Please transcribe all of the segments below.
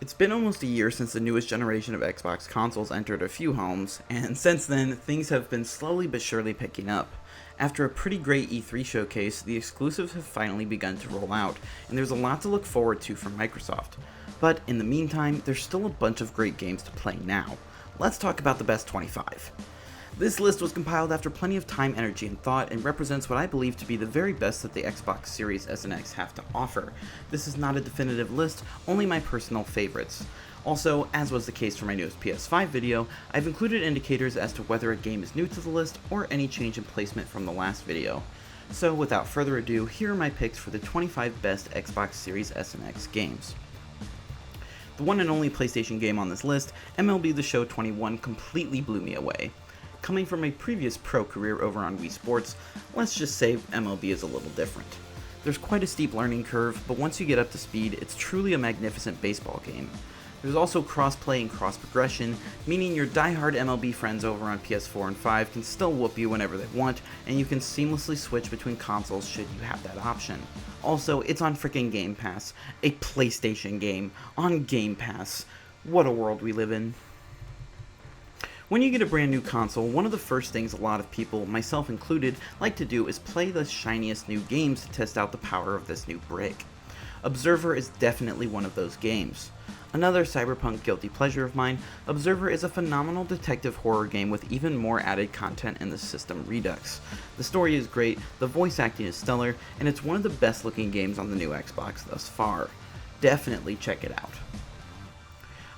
It's been almost a year since the newest generation of Xbox consoles entered a few homes, and since then, things have been slowly but surely picking up. After a pretty great E3 showcase, the exclusives have finally begun to roll out, and there's a lot to look forward to from Microsoft. But in the meantime, there's still a bunch of great games to play now. Let's talk about the best 25. This list was compiled after plenty of time, energy, and thought, and represents what I believe to be the very best that the Xbox Series S and X have to offer. This is not a definitive list, only my personal favorites. Also, as was the case for my newest PS5 video, I've included indicators as to whether a game is new to the list or any change in placement from the last video. So without further ado, here are my picks for the 25 best Xbox Series S and X games. The one and only PlayStation game on this list, MLB The Show 21, completely blew me away. Coming from a previous pro career over on Wii Sports, let's just say MLB is a little different. There's quite a steep learning curve, but once you get up to speed, it's truly a magnificent baseball game. There's also cross-play and cross-progression, meaning your die-hard MLB friends over on PS4 and 5 can still whoop you whenever they want, and you can seamlessly switch between consoles should you have that option. Also, it's on frickin' Game Pass, a PlayStation game, on Game Pass. What a world we live in. When you get a brand new console, one of the first things a lot of people, myself included, like to do is play the shiniest new games to test out the power of this new brick. Observer is definitely one of those games. Another cyberpunk guilty pleasure of mine, Observer is a phenomenal detective horror game with even more added content in the system REDUX. The story is great, the voice acting is stellar, and it's one of the best looking games on the new Xbox thus far. Definitely check it out.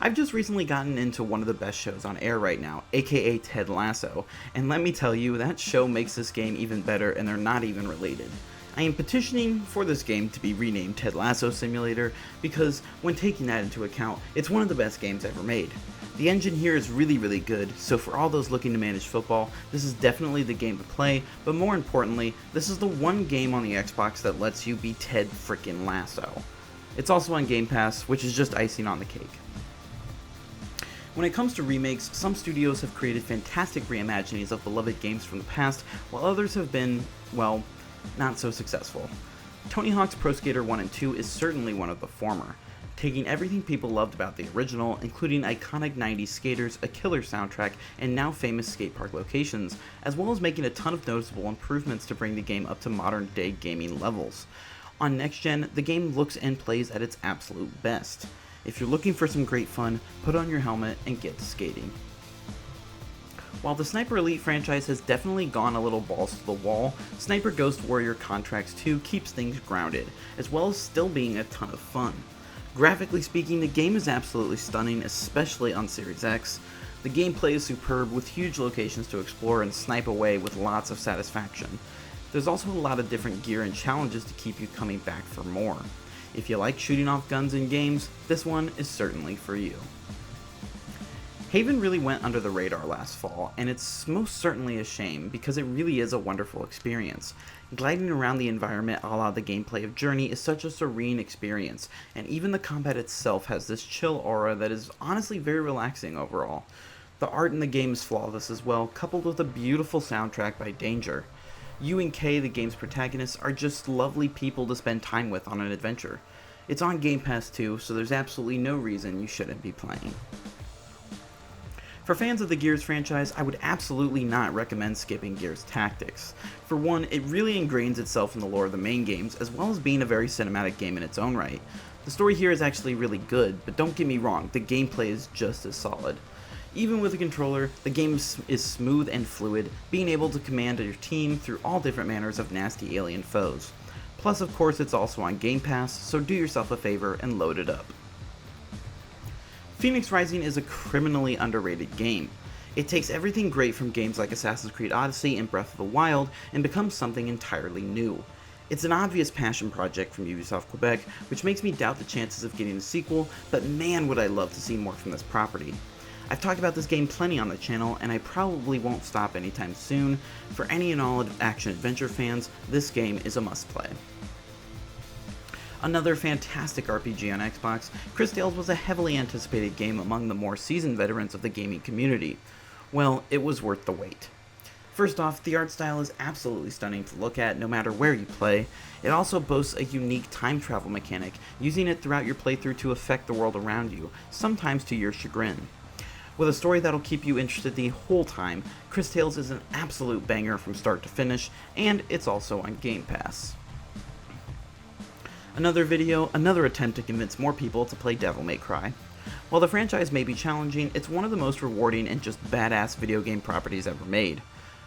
I've just recently gotten into one of the best shows on air right now, aka Ted Lasso, and let me tell you, that show makes this game even better and they're not even related. I am petitioning for this game to be renamed Ted Lasso Simulator because, when taking that into account, it's one of the best games ever made. The engine here is really good, so for all those looking to manage football, this is definitely the game to play, but more importantly, this is the one game on the Xbox that lets you be Ted frickin' Lasso. It's also on Game Pass, which is just icing on the cake. When it comes to remakes, some studios have created fantastic reimaginings of beloved games from the past, while others have been, well, not so successful. Tony Hawk's Pro Skater 1 and 2 is certainly one of the former, taking everything people loved about the original, including iconic 90s skaters, a killer soundtrack, and now famous skate park locations, as well as making a ton of noticeable improvements to bring the game up to modern day gaming levels. On next gen, the game looks and plays at its absolute best. If you're looking for some great fun, put on your helmet and get to skating. While the Sniper Elite franchise has definitely gone a little balls to the wall, Sniper Ghost Warrior Contracts 2 keeps things grounded, as well as still being a ton of fun. Graphically speaking, the game is absolutely stunning, especially on Series X. The gameplay is superb, with huge locations to explore and snipe away with lots of satisfaction. There's also a lot of different gear and challenges to keep you coming back for more. If you like shooting off guns in games, this one is certainly for you. Haven really went under the radar last fall, and it's most certainly a shame because it really is a wonderful experience. Gliding around the environment a la the gameplay of Journey is such a serene experience, and even the combat itself has this chill aura that is honestly very relaxing overall. The art in the game is flawless as well, coupled with a beautiful soundtrack by Danger. You and Kay, the game's protagonists, are just lovely people to spend time with on an adventure. It's on Game Pass too, so there's absolutely no reason you shouldn't be playing. For fans of the Gears franchise, I would absolutely not recommend skipping Gears Tactics. For one, it really ingrains itself in the lore of the main games, as well as being a very cinematic game in its own right. The story here is actually really good, but don't get me wrong, the gameplay is just as solid. Even with a controller, the game is smooth and fluid, being able to command your team through all different manners of nasty alien foes. Plus, of course, it's also on Game Pass, so do yourself a favor and load it up. Phoenix Rising is a criminally underrated game. It takes everything great from games like Assassin's Creed Odyssey and Breath of the Wild and becomes something entirely new. It's an obvious passion project from Ubisoft Quebec, which makes me doubt the chances of getting a sequel, but man would I love to see more from this property. I've talked about this game plenty on the channel, and I probably won't stop anytime soon. For any and all action-adventure fans, this game is a must-play. Another fantastic RPG on Xbox, Cris Tales was a heavily anticipated game among the more seasoned veterans of the gaming community. Well, it was worth the wait. First off, the art style is absolutely stunning to look at no matter where you play. It also boasts a unique time travel mechanic, using it throughout your playthrough to affect the world around you, sometimes to your chagrin. With a story that'll keep you interested the whole time, Cris Tales is an absolute banger from start to finish, and it's also on Game Pass. Another attempt to convince more people to play Devil May Cry. While the franchise may be challenging, it's one of the most rewarding and just badass video game properties ever made.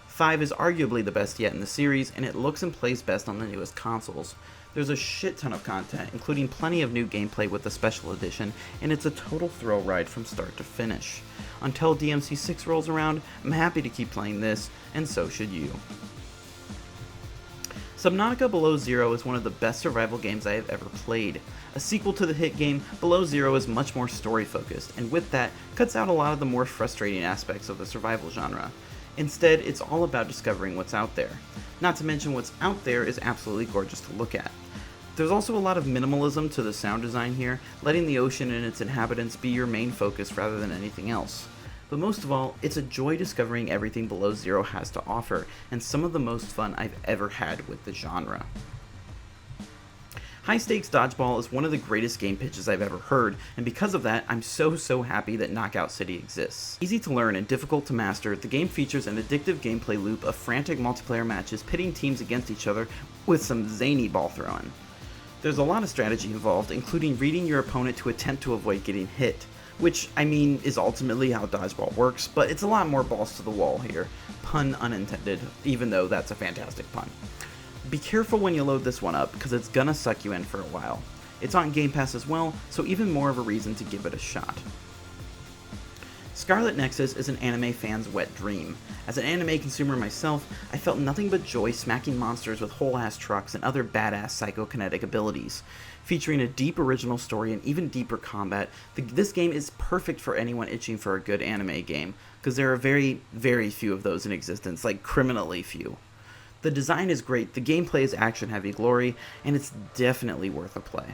5 is arguably the best yet in the series, and it looks and plays best on the newest consoles. There's a shit ton of content, including plenty of new gameplay with the special edition, and it's a total thrill ride from start to finish. Until DMC6 rolls around, I'm happy to keep playing this, and so should you. Subnautica Below Zero is one of the best survival games I have ever played. A sequel to the hit game, Below Zero is much more story focused, and with that, cuts out a lot of the more frustrating aspects of the survival genre. Instead, it's all about discovering what's out there. Not to mention what's out there is absolutely gorgeous to look at. There's also a lot of minimalism to the sound design here, letting the ocean and its inhabitants be your main focus rather than anything else. But most of all, it's a joy discovering everything Below Zero has to offer, and some of the most fun I've ever had with the genre. High Stakes Dodgeball is one of the greatest game pitches I've ever heard, and because of that, I'm so happy that Knockout City exists. Easy to learn and difficult to master, the game features an addictive gameplay loop of frantic multiplayer matches pitting teams against each other with some zany ball throwing. There's a lot of strategy involved, including reading your opponent to attempt to avoid getting hit, which, I mean, is ultimately how dodgeball works, but it's a lot more balls to the wall here. Pun unintended, even though that's a fantastic pun. Be careful when you load this one up, because it's gonna suck you in for a while. It's on Game Pass as well, so even more of a reason to give it a shot. Scarlet Nexus is an anime fan's wet dream. As an anime consumer myself, I felt nothing but joy smacking monsters with whole-ass trucks and other badass psychokinetic abilities. Featuring a deep original story and even deeper combat, this game is perfect for anyone itching for a good anime game, because there are very few of those in existence, like criminally few. The design is great, the gameplay is action-heavy glory, and it's definitely worth a play.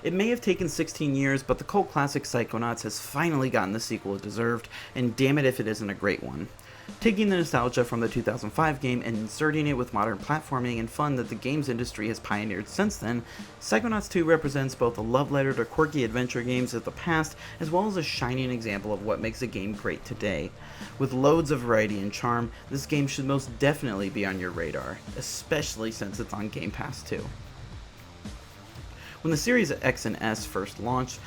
It may have taken 16 years, but the cult classic Psychonauts has finally gotten the sequel it deserved, and damn it if it isn't a great one. Taking the nostalgia from the 2005 game and inserting it with modern platforming and fun that the games industry has pioneered since then, Psychonauts 2 represents both a love letter to quirky adventure games of the past, as well as a shining example of what makes a game great today. With loads of variety and charm, this game should most definitely be on your radar, especially since it's on Game Pass too. When the Series X and S first launched,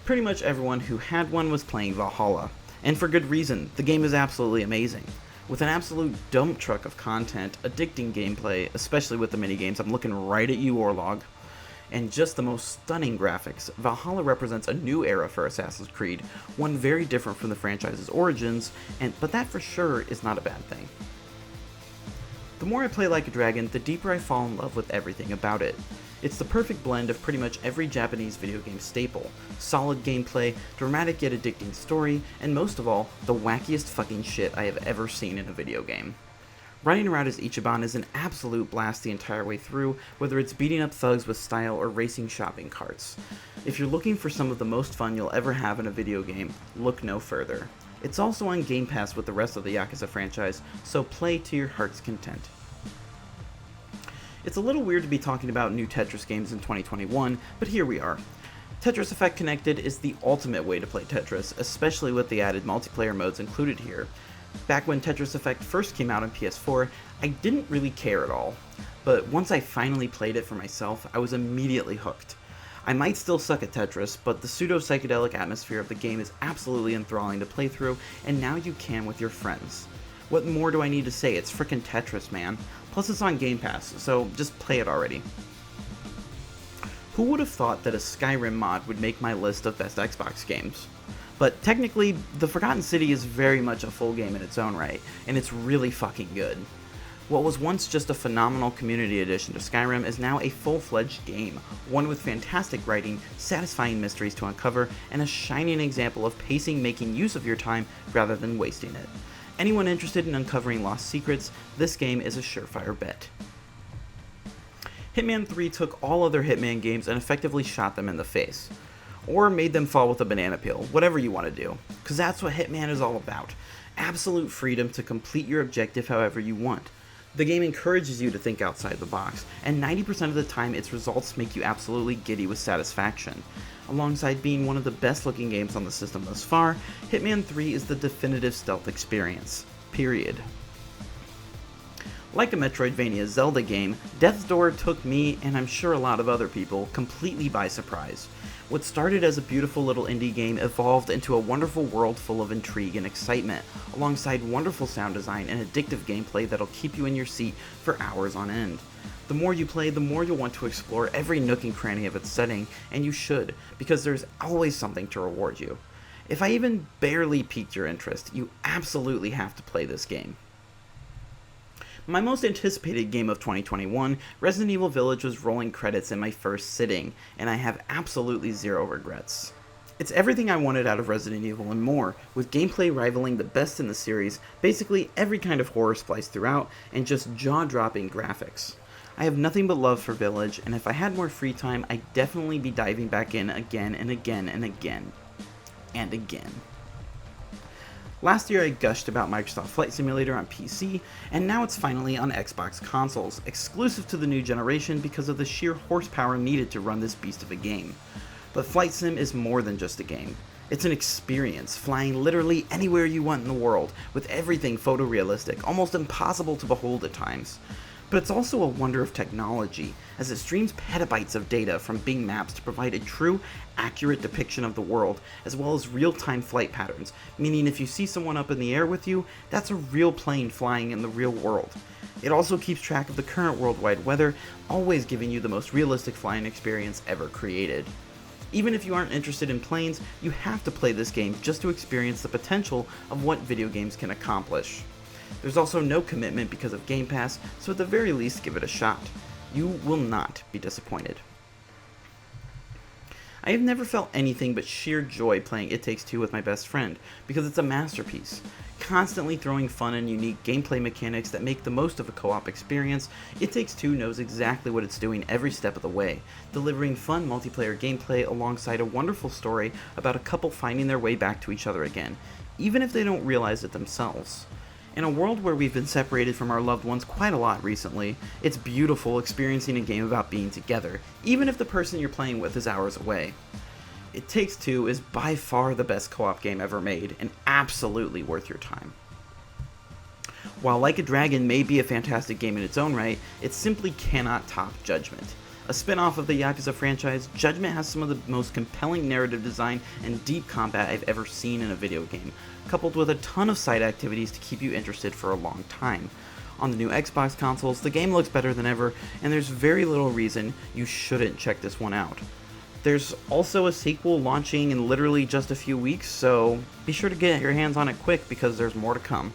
pretty much everyone who had one was playing Valhalla. And for good reason, the game is absolutely amazing. With an absolute dump truck of content, addicting gameplay, especially with the minigames, I'm looking right at you, Orlog, and just the most stunning graphics, Valhalla represents a new era for Assassin's Creed, one very different from the franchise's origins, but that for sure is not a bad thing. The more I play Like a Dragon, the deeper I fall in love with everything about it. It's the perfect blend of pretty much every Japanese video game staple. Solid gameplay, dramatic yet addicting story, and most of all, the wackiest fucking shit I have ever seen in a video game. Running around as Ichiban is an absolute blast the entire way through, whether it's beating up thugs with style or racing shopping carts. If you're looking for some of the most fun you'll ever have in a video game, look no further. It's also on Game Pass with the rest of the Yakuza franchise, so play to your heart's content. It's a little weird to be talking about new Tetris games in 2021, but here we are. Tetris Effect Connected is the ultimate way to play Tetris, especially with the added multiplayer modes included here. Back when Tetris Effect first came out on PS4, I didn't really care at all, but once I finally played it for myself, I was immediately hooked. I might still suck at Tetris, but the pseudo-psychedelic atmosphere of the game is absolutely enthralling to play through, and now you can with your friends. What more do I need to say? It's frickin' Tetris, man. Plus it's on Game Pass, so just play it already. Who would have thought that a Skyrim mod would make my list of best Xbox games? But technically, The Forgotten City is very much a full game in its own right, and it's really fucking good. What was once just a phenomenal community addition to Skyrim is now a full-fledged game, one with fantastic writing, satisfying mysteries to uncover, and a shining example of pacing making use of your time rather than wasting it. Anyone interested in uncovering lost secrets, this game is a surefire bet. Hitman 3 took all other Hitman games and effectively shot them in the face. Or made them fall with a banana peel, whatever you want to do. Because that's what Hitman is all about. absolute freedom to complete your objective however you want. The game encourages you to think outside the box, and 90% of the time its results make you absolutely giddy with satisfaction. Alongside being one of the best looking games on the system thus far, Hitman 3 is the definitive stealth experience. Period. Like a Metroidvania Zelda game, Death's Door took me, and I'm sure a lot of other people, completely by surprise. What started as a beautiful little indie game evolved into a wonderful world full of intrigue and excitement, alongside wonderful sound design and addictive gameplay that'll keep you in your seat for hours on end. The more you play, the more you'll want to explore every nook and cranny of its setting, and you should, because there's always something to reward you. If I even barely piqued your interest, you absolutely have to play this game. My most anticipated game of 2021, Resident Evil Village, was rolling credits in my first sitting, and I have absolutely zero regrets. It's everything I wanted out of Resident Evil and more, with gameplay rivaling the best in the series, basically every kind of horror spliced throughout, and just jaw-dropping graphics. I have nothing but love for Village, and if I had more free time, I'd definitely be diving back in again and again and again. And again. Last year I gushed about Microsoft Flight Simulator on PC, and now it's finally on Xbox consoles, exclusive to the new generation because of the sheer horsepower needed to run this beast of a game. But Flight Sim is more than just a game. It's an experience, flying literally anywhere you want in the world, with everything photorealistic, almost impossible to behold at times. But it's also a wonder of technology, as it streams petabytes of data from Bing Maps to provide a true, accurate depiction of the world, as well as real-time flight patterns, meaning if you see someone up in the air with you, that's a real plane flying in the real world. It also keeps track of the current worldwide weather, always giving you the most realistic flying experience ever created. Even if you aren't interested in planes, you have to play this game just to experience the potential of what video games can accomplish. There's also no commitment because of Game Pass, so at the very least give it a shot. You will not be disappointed. I have never felt anything but sheer joy playing It Takes Two with my best friend, because it's a masterpiece. Constantly throwing fun and unique gameplay mechanics that make the most of a co-op experience, It Takes Two knows exactly what it's doing every step of the way, delivering fun multiplayer gameplay alongside a wonderful story about a couple finding their way back to each other again, even if they don't realize it themselves. In a world where we've been separated from our loved ones quite a lot recently, it's beautiful experiencing a game about being together, even if the person you're playing with is hours away. It Takes Two is by far the best co-op game ever made, and absolutely worth your time. While Like a Dragon may be a fantastic game in its own right, it simply cannot top Judgment. A spin-off of the Yakuza franchise, Judgment has some of the most compelling narrative design and deep combat I've ever seen in a video game, coupled with a ton of side activities to keep you interested for a long time. On the new Xbox consoles, the game looks better than ever, and there's very little reason you shouldn't check this one out. There's also a sequel launching in literally just a few weeks, so be sure to get your hands on it quick because there's more to come.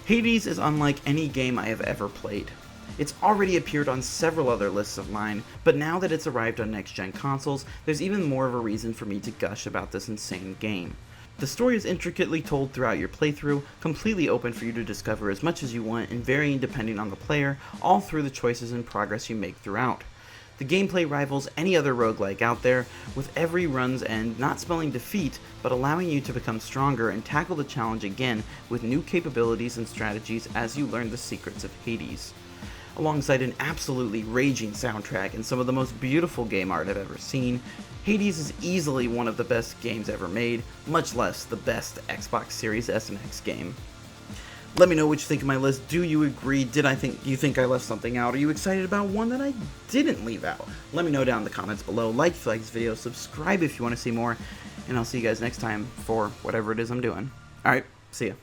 Hades is unlike any game I have ever played. It's already appeared on several other lists of mine, but now that it's arrived on next-gen consoles, there's even more of a reason for me to gush about this insane game. The story is intricately told throughout your playthrough, completely open for you to discover as much as you want and varying depending on the player, all through the choices and progress you make throughout. The gameplay rivals any other roguelike out there, with every run's end not spelling defeat, but allowing you to become stronger and tackle the challenge again with new capabilities and strategies as you learn the secrets of Hades. Alongside an absolutely raging soundtrack and some of the most beautiful game art I've ever seen, Hades is easily one of the best games ever made, much less the best Xbox Series S and X game. Let me know what you think of my list. Do you agree? Do you think I left something out? Are you excited about one that I didn't leave out? Let me know down in the comments below. Like if you like this video, subscribe if you want to see more, and I'll see you guys next time for whatever it is I'm doing. Alright, see ya.